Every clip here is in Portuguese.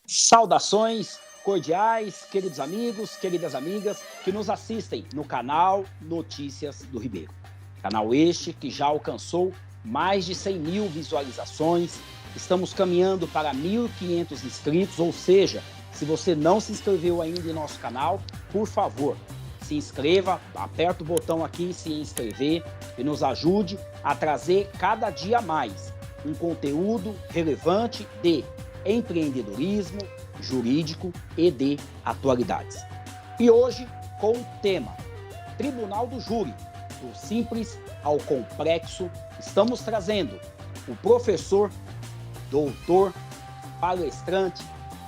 Saudações cordiais, queridos amigos, queridas amigas que nos assistem no canal Notícias do Ribeiro. Canal este que já alcançou mais de 100 mil visualizações. Estamos caminhando para 1.500 inscritos, ou seja, se você não se inscreveu ainda em nosso canal, por favor, se inscreva, aperta o botão aqui se inscrever e nos ajude a trazer cada dia mais um conteúdo relevante de empreendedorismo, jurídico e de atualidades. E hoje com o tema Tribunal do Júri, do simples ao complexo, estamos trazendo o professor, doutor, palestrante,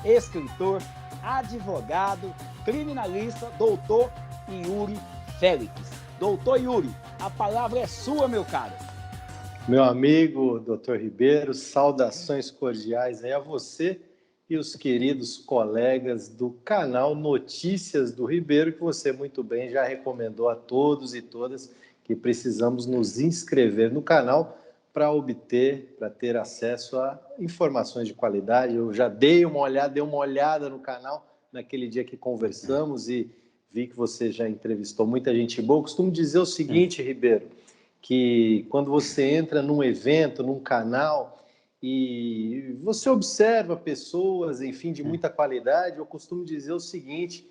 escritor, advogado, criminalista, doutor Yuri Félix. Doutor Yuri, a palavra é sua, meu caro. Meu amigo, doutor Ribeiro, saudações cordiais aí a você e os queridos colegas do canal Notícias do Ribeiro, que você muito bem já recomendou a todos e todas que precisamos nos inscrever no canal para ter acesso a informações de qualidade. Eu já dei uma olhada no canal naquele dia que conversamos e vi que você já entrevistou muita gente boa. Eu costumo dizer o seguinte, Ribeiro, que quando você entra num evento, num canal, e você observa pessoas, enfim, de muita qualidade, eu costumo dizer o seguinte,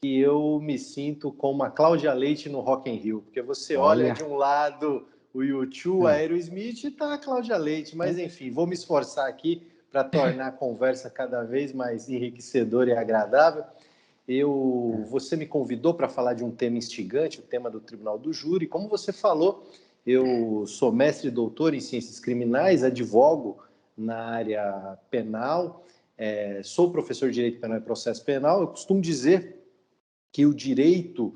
que eu me sinto como a Cláudia Leite no Rock in Rio, porque você olha de um lado o U2, a Aerosmith e tá a Cláudia Leite, mas enfim, vou me esforçar aqui para tornar a conversa cada vez mais enriquecedora e agradável. Você me convidou para falar de um tema instigante, o tema do Tribunal do Júri. Como você falou, eu sou mestre e doutor em ciências criminais, advogo na área penal, sou professor de direito penal e processo penal. Eu costumo dizer que o direito,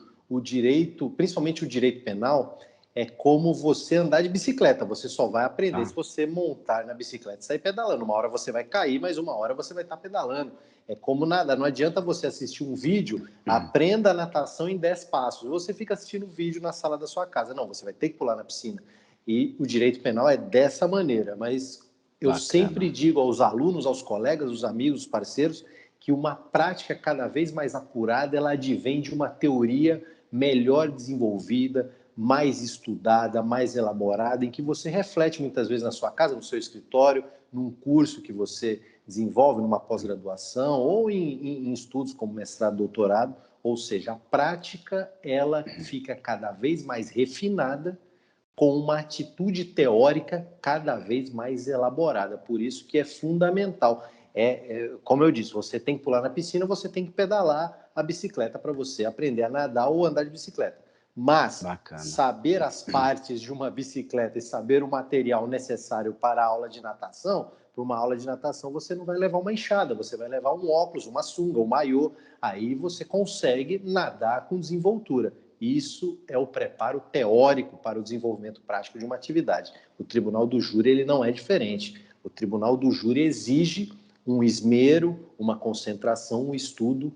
principalmente o direito penal, é como você andar de bicicleta. Você só vai aprender se você montar na bicicleta e sair pedalando. Uma hora você vai cair, mas uma hora você vai estar pedalando. É como nadar. Não adianta você assistir um vídeo, aprenda a natação em 10 passos. Você fica assistindo o vídeo na sala da sua casa. Não, você vai ter que pular na piscina. E o direito penal é dessa maneira. Mas eu sempre digo aos alunos, aos colegas, aos amigos, aos parceiros, que uma prática cada vez mais apurada, ela advém de uma teoria melhor desenvolvida, mais estudada, mais elaborada, em que você reflete muitas vezes na sua casa, no seu escritório, num curso que você desenvolve, numa pós-graduação ou em estudos como mestrado, doutorado, ou seja, a prática ela fica cada vez mais refinada com uma atitude teórica cada vez mais elaborada. Por isso que é fundamental. Como eu disse, você tem que pular na piscina, você tem que pedalar a bicicleta para você aprender a nadar ou andar de bicicleta. Mas saber as partes de uma bicicleta e saber o material necessário para a aula de natação, para uma aula de natação você não vai levar uma enxada, você vai levar um óculos, uma sunga, um maiô, aí você consegue nadar com desenvoltura. Isso é o preparo teórico para o desenvolvimento prático de uma atividade. O Tribunal do Júri ele não é diferente. O Tribunal do Júri exige um esmero, uma concentração, um estudo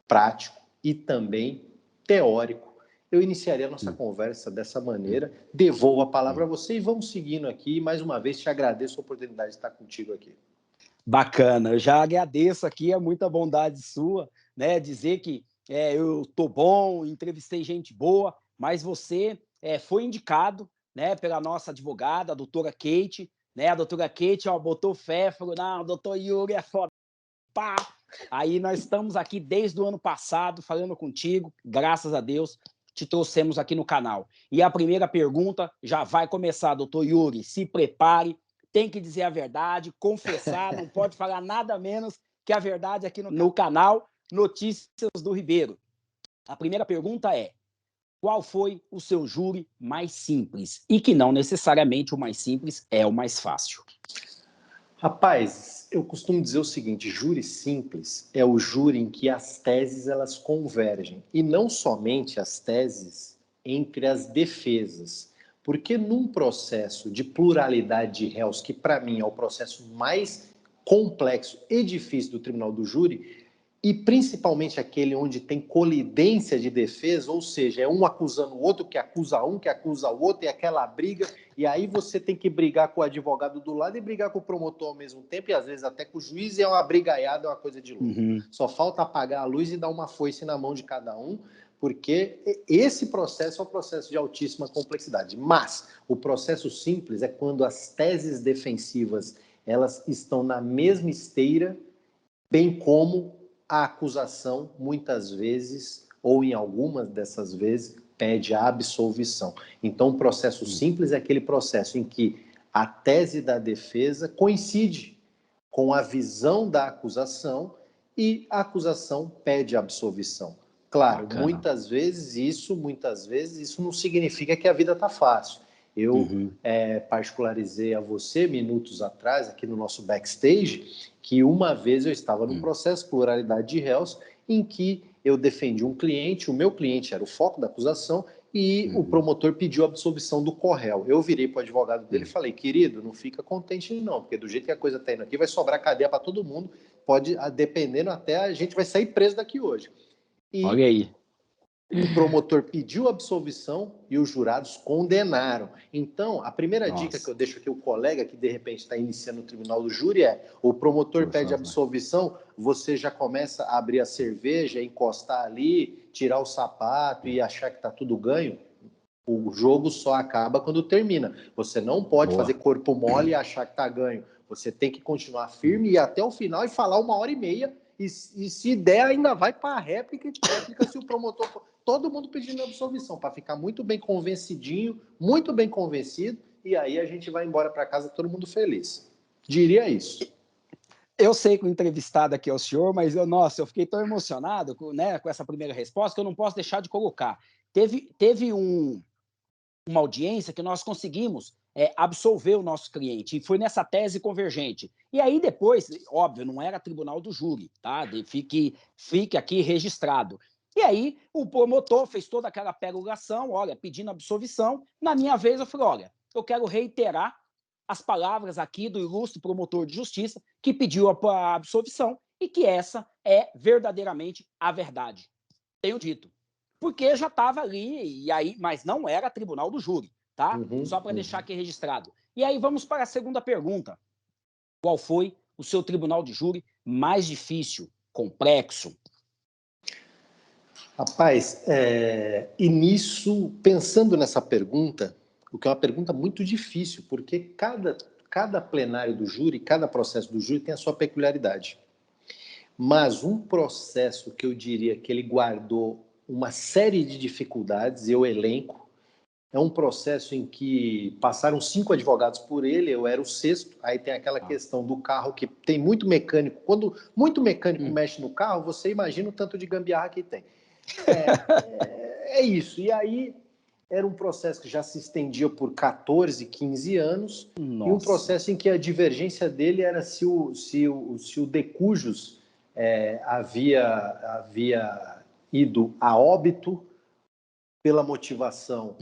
prático e também teórico. Eu iniciaria a nossa conversa dessa maneira, devolvo a palavra a você e vamos seguindo aqui. Mais uma vez, te agradeço a oportunidade de estar contigo aqui. Bacana, eu já agradeço aqui, é muita bondade sua, né, dizer que eu tô bom, entrevistei gente boa, mas você foi indicado, né, pela nossa advogada, a doutora Kate, né, a doutora Kate, ó, botou fé, falou, não, o doutor Yuri é foda, pá! Aí nós estamos aqui desde o ano passado falando contigo, graças a Deus, te trouxemos aqui no canal. E a primeira pergunta já vai começar, doutor Yuri, se prepare, tem que dizer a verdade, confessar, não pode falar nada menos que a verdade aqui no canal Notícias do Ribeiro. A primeira pergunta é, qual foi o seu júri mais simples? E que não necessariamente o mais simples é o mais fácil. Rapaz, eu costumo dizer o seguinte, júri simples é o júri em que as teses elas convergem, e não somente as teses entre as defesas, porque num processo de pluralidade de réus, que para mim é o processo mais complexo e difícil do Tribunal do Júri, e principalmente aquele onde tem colidência de defesa, ou seja, é um acusando o outro, que acusa um, que acusa o outro, e aquela briga, e aí você tem que brigar com o advogado do lado e brigar com o promotor ao mesmo tempo, e às vezes até com o juiz, e é uma brigaiada, é uma coisa de louco. Só falta apagar a luz e dar uma foice na mão de cada um, porque esse processo é um processo de altíssima complexidade. Mas o processo simples é quando as teses defensivas elas estão na mesma esteira, bem como a acusação, muitas vezes, ou em algumas dessas vezes, pede a absolvição. Então, o processo simples é aquele processo em que a tese da defesa coincide com a visão da acusação e a acusação pede a absolvição. Claro, Bacana. muitas vezes isso não significa que a vida está fácil. Eu particularizei a você, minutos atrás, aqui no nosso backstage, que uma vez eu estava num processo pluralidade de réus em que eu defendi um cliente, o meu cliente era o foco da acusação, e o promotor pediu a absolvição do corréu. Eu virei para o advogado dele e falei, querido, não fica contente não, porque do jeito que a coisa está indo aqui, vai sobrar cadeia para todo mundo, pode, dependendo até, a gente vai sair preso daqui hoje. Olha aí. O promotor pediu absolvição e os jurados condenaram. Então, a primeira dica que eu deixo aqui, o colega que de repente está iniciando o tribunal do júri é: o promotor pede absolvição, você já começa a abrir a cerveja, encostar ali, tirar o sapato e achar que está tudo ganho. O jogo só acaba quando termina. Você não pode fazer corpo mole e achar que está ganho. Você tem que continuar firme e ir até o final e falar 1h30. E se der, ainda vai para a réplica se o promotor... Todo mundo pedindo absolvição, para ficar muito bem convencidinho, muito bem convencido, e aí a gente vai embora para casa todo mundo feliz. Diria isso. Eu sei que o entrevistado aqui é o senhor, mas eu fiquei tão emocionado com essa primeira resposta que eu não posso deixar de colocar. Teve uma audiência que nós conseguimos absolver o nosso cliente, e foi nessa tese convergente. E aí depois, óbvio, não era tribunal do júri, tá? Fique aqui registrado. E aí o promotor fez toda aquela perulação, olha, pedindo absolvição. Na minha vez eu falei, olha, eu quero reiterar as palavras aqui do ilustre promotor de justiça que pediu a absolvição e que essa é verdadeiramente a verdade. Tenho dito. Porque já estava ali, e aí, mas não era tribunal do júri, tá? Só para deixar aqui registrado. E aí vamos para a segunda pergunta. Qual foi o seu tribunal de júri mais difícil, complexo? Rapaz, e nisso, pensando nessa pergunta, o que é uma pergunta muito difícil, porque cada plenário do júri, cada processo do júri tem a sua peculiaridade. Mas um processo que eu diria que ele guardou uma série de dificuldades, eu elenco, é um processo em que passaram 5 advogados por ele, eu era o sexto, aí tem aquela questão do carro que tem muito mecânico. Quando muito mecânico mexe no carro, você imagina o tanto de gambiarra que tem. É isso. E aí era um processo que já se estendia por 14, 15 anos, Nossa. e um processo em que a divergência dele era se o de cujos havia ido a óbito pela motivação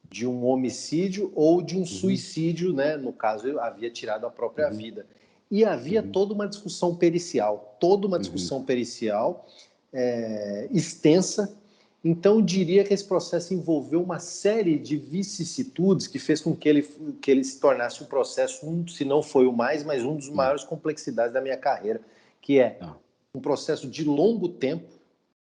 de um homicídio ou de um suicídio, né? No caso, havia tirado a própria vida. E havia toda uma discussão pericial, extensa. Então, eu diria que esse processo envolveu uma série de vicissitudes que fez com que ele se tornasse um processo, se não foi o mais, mas um dos maiores complexidades da minha carreira, que é um processo de longo tempo,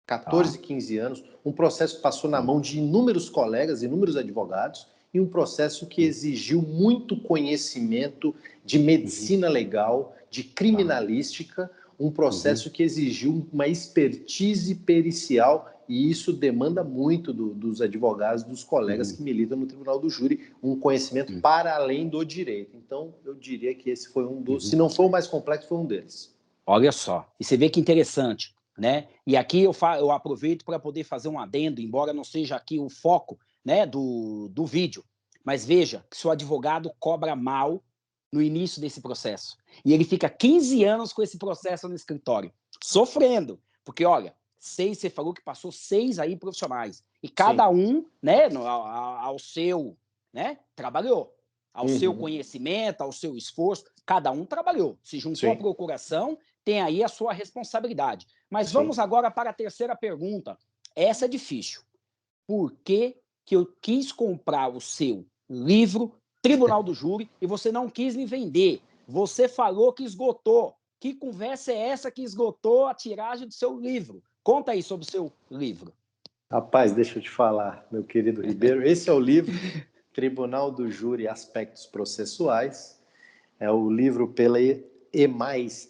14, 15 anos, um processo que passou na mão de inúmeros colegas, inúmeros advogados, e um processo que exigiu muito conhecimento de medicina legal, de criminalística, um processo que exigiu uma expertise pericial, e isso demanda muito dos advogados, dos colegas que militam no Tribunal do Júri, um conhecimento para além do direito. Então, eu diria que esse foi um dos, se não for o mais complexo, foi um deles. Olha só, e você vê que interessante, né? E aqui eu aproveito para poder fazer um adendo, embora não seja aqui o foco, né, do vídeo, mas veja que seu advogado cobra mal no início desse processo. E ele fica 15 anos com esse processo no escritório, sofrendo, porque, olha, você falou que passou 6 aí profissionais, e cada um, né, ao seu, né, trabalhou, ao seu conhecimento, ao seu esforço, cada um trabalhou, se juntou à procuração, tem aí a sua responsabilidade. Mas vamos agora para a terceira pergunta. Essa é difícil. Por que eu quis comprar o seu livro, Tribunal do Júri, e você não quis me vender? Você falou que esgotou. Que conversa é essa que esgotou a tiragem do seu livro? Conta aí sobre o seu livro. Rapaz, deixa eu te falar, meu querido Ribeiro. Esse é o livro Tribunal do Júri Aspectos Processuais. É o livro pela E+,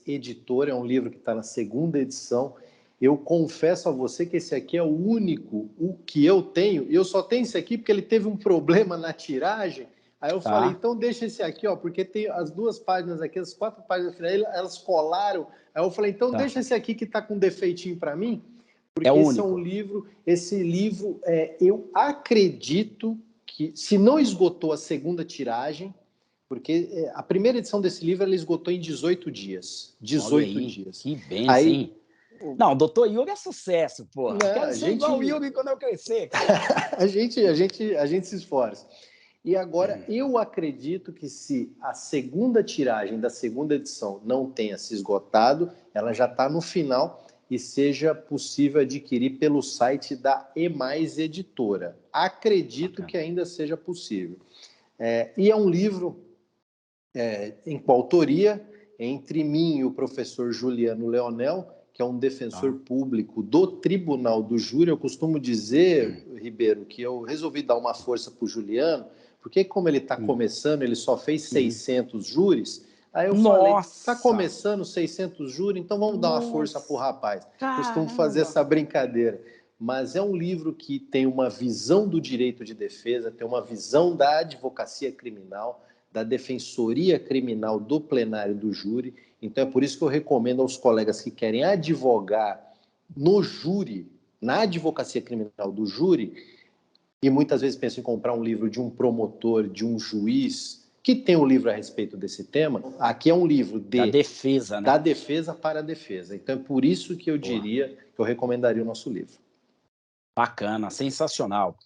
Editora, é um livro que está na 2ª edição. Eu confesso a você que esse aqui é o único que eu tenho, e eu só tenho esse aqui porque ele teve um problema na tiragem. Aí eu falei, então deixa esse aqui, ó, porque tem as 2 páginas aqui, as 4 páginas final, elas colaram. Aí eu falei, então deixa esse aqui que está com defeitinho para mim, porque esse é um livro, eu acredito que, se não esgotou a 2ª tiragem, porque a primeira edição desse livro ela esgotou em 18 dias. 18 dias. Que benção, hein? Não, doutor Yuri é sucesso, porra. Quero ser igual o Yuri quando eu crescer. a gente se esforça. E agora, eu acredito que se a 2ª tiragem da 2ª edição não tenha se esgotado, ela já está no final e seja possível adquirir pelo site da E+, Editora. Acredito que ainda seja possível. E é um livro em coautoria entre mim e o professor Juliano Leonel, que é um defensor público do Tribunal do Júri. Eu costumo dizer, Ribeiro, que eu resolvi dar uma força para o Juliano, porque como ele está começando, ele só fez 600 júris, aí eu falei, está começando 600 júris, então vamos dar uma força para o rapaz. Costumo fazer essa brincadeira. Mas é um livro que tem uma visão do direito de defesa, tem uma visão da advocacia criminal, da defensoria criminal do plenário do júri. Então é por isso que eu recomendo aos colegas que querem advogar no júri, na advocacia criminal do júri, e muitas vezes pensam em comprar um livro de um promotor, de um juiz, que tem um livro a respeito desse tema. Aqui é um livro da defesa, né? Da defesa para a defesa. Então é por isso que eu diria que eu recomendaria o nosso livro. Bacana, sensacional.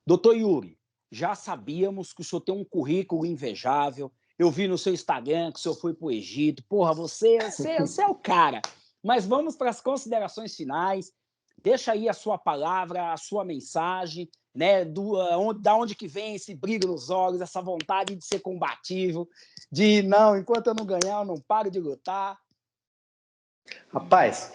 Doutor Yuri, já sabíamos que o senhor tem um currículo invejável. Eu vi no seu Instagram que o senhor foi para o Egito. Porra, você é o cara. Mas vamos para as considerações finais. Deixa aí a sua palavra, a sua mensagem, né? Da onde que vem esse brilho nos olhos, essa vontade de ser combativo, de não, enquanto eu não ganhar, eu não paro de lutar. Rapaz,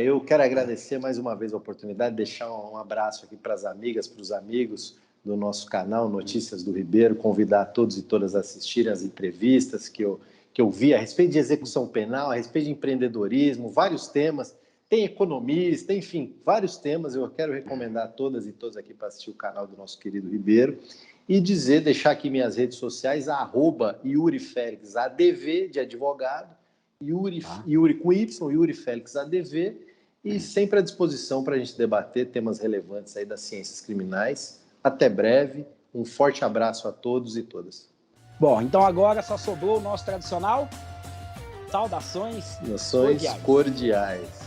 eu quero agradecer mais uma vez a oportunidade, deixar um abraço aqui para as amigas, para os amigos do nosso canal Notícias do Ribeiro, convidar todos e todas a assistirem as entrevistas que eu vi a respeito de execução penal, a respeito de empreendedorismo, vários temas, tem economista, enfim, vários temas. Eu quero recomendar a todas e todos aqui para assistir o canal do nosso querido Ribeiro e deixar aqui minhas redes sociais, @YuriFélixADV, de advogado, Yuri com Y, Yuri Félix ADV, e sempre à disposição para a gente debater temas relevantes aí das ciências criminais. Até breve, um forte abraço a todos e todas. Bom, então agora só sobrou o nosso tradicional saudações cordiais.